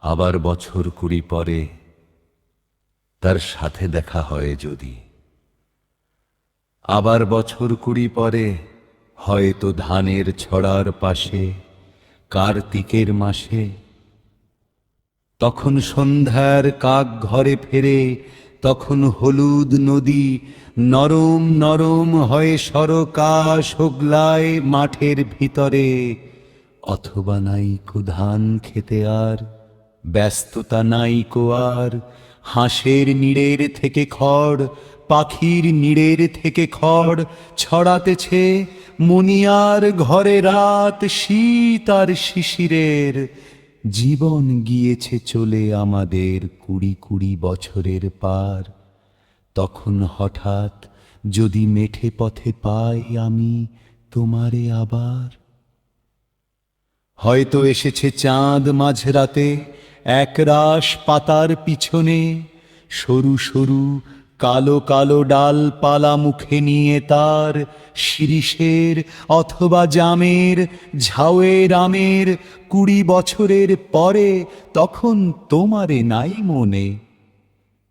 আবার বছর 20 পরে তার সাথে দেখা হয় যদি, আবার বছর 20 পরে হয়তো ধানের ছড়ার পাশে কার্তিকের মাসে, তখন সন্ধ্যার কাক ঘরে ফেরে, তখন হলুদ নদী নরম নরম হয়ে সরকাশ হোগলায় মাঠের ভিতরে, অথবা নাইকো ধান খেতে আর ব্যস্ততা নাইকো আর, হাঁসের নিড়ের থেকে খড়, পাখির নিড়ের থেকে খড় ছড়াতেছে মনিয়ার ঘরে রাত শীত আর শিশিরের। জীবন গিয়েছে চলে আমাদের 20 বছরের পার। তখন হঠাৎ যদি মেঠে পথে পাই আমি তোমারে আবার, হয়তো এসেছে চাঁদ মাঝরাতে একরাশ পাতার পিছনে, সরু সরু কালো কালো ডালপালা মুখে নিয়ে তার, শিরিষের অথবা জামের ঝাউয়ের আমের 20 বছরের পরে তখন তোমারে নাই মনে।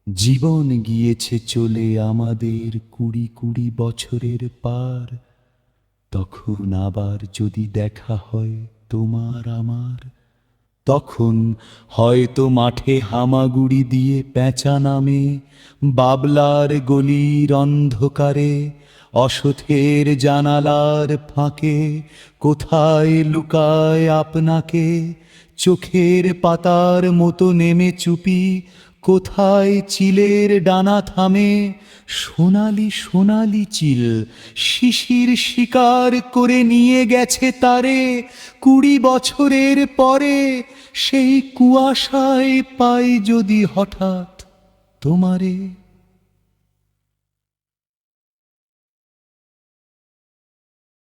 জীবন গিয়েছে চলে আমাদের 20 বছরের পার। তখন আবার যদি দেখা হয় তোমার আমার, তখন হয়তো মাঠে হামাগুড়ি দিয়ে পেঁচা নামে, বাবলার গলির অন্ধকারে অসথের জানালার ফাঁকে কোথায় লুকায় আপনাকে, চোখের পাতার মতো নেমে চুপি কোথায় চিলের ডানা থামে, সোনালি সোনালি চিল শিশির শিকার করে নিয়ে গেছে তারে 20 বছরের পরে। সেই কুয়াশায় পাই যদি হঠাৎ তোমারে।